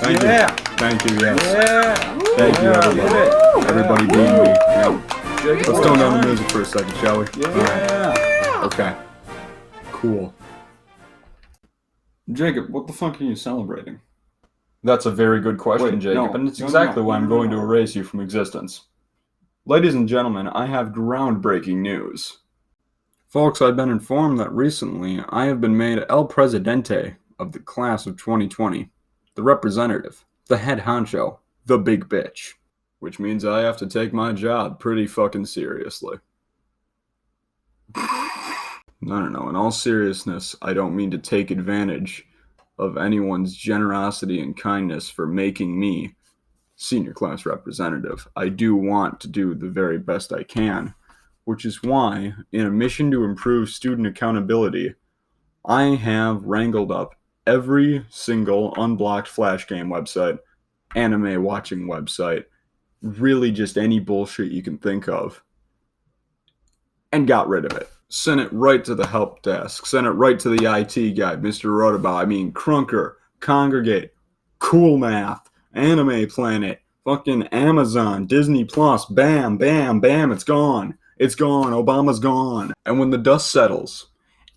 Thank you. Yeah. Thank you, yes. Yeah. Thank you, everybody. Everybody being me. Yeah. Let's tone down the music for a second, shall we? Yeah. Okay. Cool. Jacob, what the fuck are you celebrating? That's a very good question, Wait, Jacob, no. and it's No, exactly no, why no, I'm no, going no. to erase you from existence. Ladies and gentlemen, I have groundbreaking news. Folks, I've been informed that recently I have been made El Presidente of the class of 2020, the representative, the head honcho, the big bitch, which means I have to take my job pretty fucking seriously. No, in all seriousness, I don't mean to take advantage of anyone's generosity and kindness for making me senior class representative. I do want to do the very best I can, which is why, in a mission to improve student accountability, I have wrangled up every single unblocked Flash game website, anime watching website, really just any bullshit you can think of, and got rid of it. Sent it right to the help desk, sent it right to the IT guy, Mr. Rodabout, Crunker, Congregate, Cool Math, Anime Planet, fucking Amazon, Disney Plus, bam, bam, bam, it's gone. It's gone. Obama's gone. And when the dust settles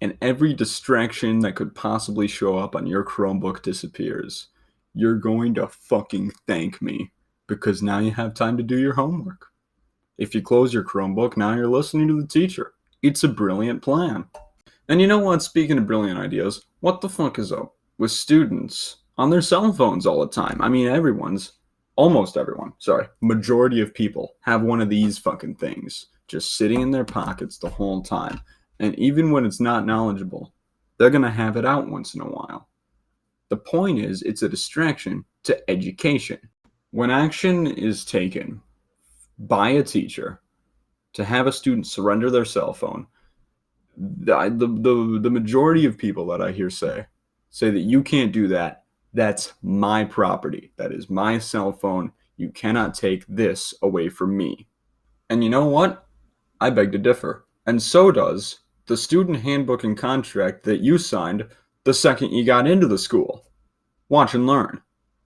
and every distraction that could possibly show up on your Chromebook disappears, you're going to fucking thank me because now you have time to do your homework. If you close your Chromebook, now you're listening to the teacher. It's a brilliant plan. And you know what? Speaking of brilliant ideas, what the fuck is up with students on their cell phones all the time? Almost everyone, majority of people have one of these fucking things just sitting in their pockets the whole time. And even when it's not knowledgeable, they're going to have it out once in a while. The point is, it's a distraction to education. When action is taken by a teacher to have a student surrender their cell phone, the majority of people that I hear say that you can't do that. That's my property. That is my cell phone. You cannot take this away from me. And you know what? I beg to differ. And so does the student handbook and contract that you signed the second you got into the school. Watch and learn.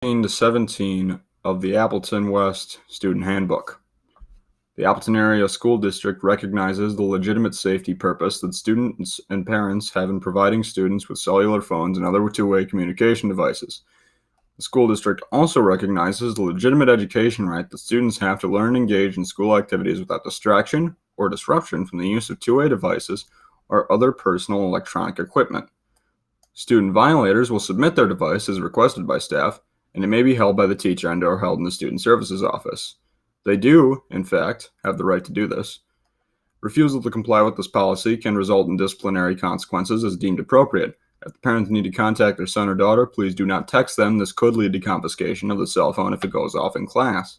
18 to 17 of the Appleton West Student Handbook. The Appleton Area School District recognizes the legitimate safety purpose that students and parents have in providing students with cellular phones and other two-way communication devices. The school district also recognizes the legitimate education right that students have to learn and engage in school activities without distraction or disruption from the use of two-way devices or other personal electronic equipment. Student violators will submit their device as requested by staff, and it may be held by the teacher and/or held in the student services office. They do, in fact, have the right to do this. Refusal to comply with this policy can result in disciplinary consequences as deemed appropriate. If the parents need to contact their son or daughter, please do not text them. This could lead to confiscation of the cell phone if it goes off in class.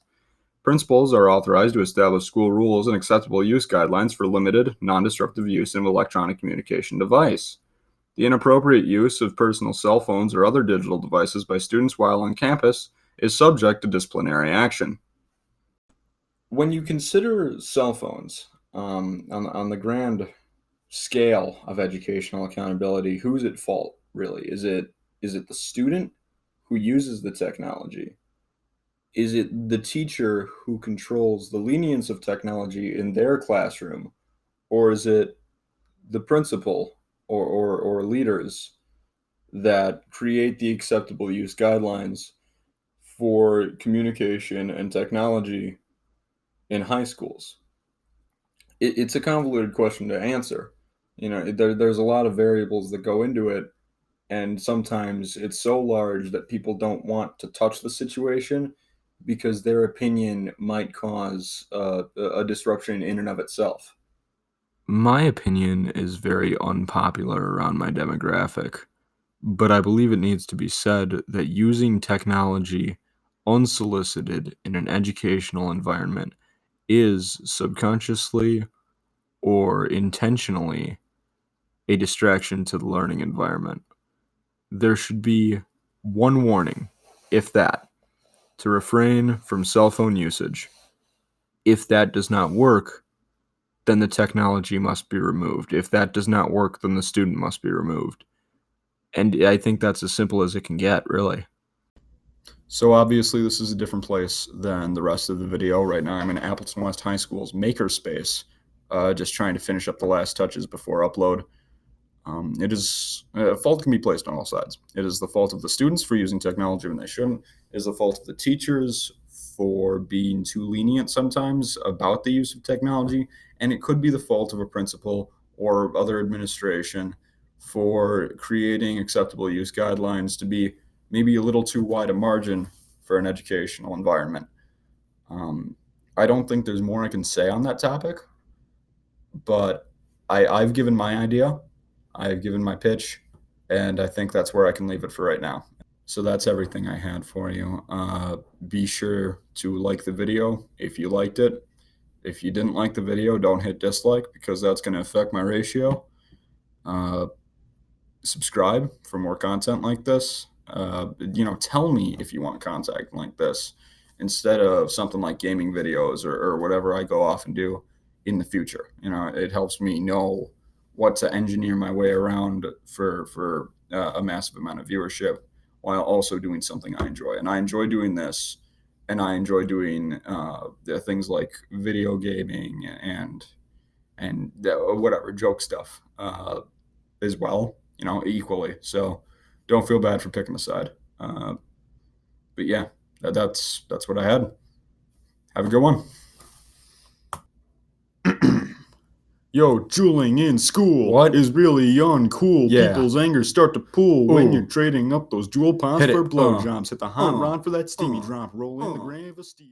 Principals are authorized to establish school rules and acceptable use guidelines for limited, non-disruptive use of an electronic communication device. The inappropriate use of personal cell phones or other digital devices by students while on campus is subject to disciplinary action. When you consider cell phones on the grand scale of educational accountability, who's at fault, really? Is it the student who uses the technology? Is it the teacher who controls the lenience of technology in their classroom? Or is it the principal or leaders that create the acceptable use guidelines for communication and technology in high schools? It's a convoluted question to answer. There's a lot of variables that go into it, and sometimes it's so large that people don't want to touch the situation because their opinion might cause a disruption in and of itself. My opinion is very unpopular around my demographic, but I believe it needs to be said that using technology unsolicited in an educational environment is subconsciously or intentionally a distraction to the learning environment. There should be one warning, if that, to refrain from cell phone usage. If that does not work, then the technology must be removed. If that does not work, then the student must be removed. And I think that's as simple as it can get, really. So obviously this is a different place than the rest of the video. Right now I'm in Appleton West High School's makerspace, just trying to finish up the last touches before upload. It is a fault can be placed on all sides. It is the fault of the students for using technology when they shouldn't. It is the fault of the teachers for being too lenient sometimes about the use of technology, and it could be the fault of a principal or other administration for creating acceptable use guidelines to be maybe a little too wide a margin for an educational environment. I don't think there's more I can say on that topic, but I've given my idea. I've given my pitch, and I think that's where I can leave it for right now. So that's everything I had for you. Be sure to like the video if you liked it. If you didn't like the video, don't hit dislike because that's going to affect my ratio. Uh, Subscribe for more content like this. Tell me if you want content like this instead of something like gaming videos or whatever I go off and do in the future. It helps me know what to engineer my way around for a massive amount of viewership while also doing something I enjoy. And I enjoy doing this, and I enjoy doing the things like video gaming and whatever joke stuff as well, equally. So don't feel bad for picking a side. But yeah, that's what I had. Have a good one. Yo, juuling in school What? is really uncool. Yeah. People's anger start to pool when Ooh. you're trading up those jewel pounds Hit for it. blowjobs. Hit the hot rod for that steamy Uh. drop. Roll in the grave of Steve.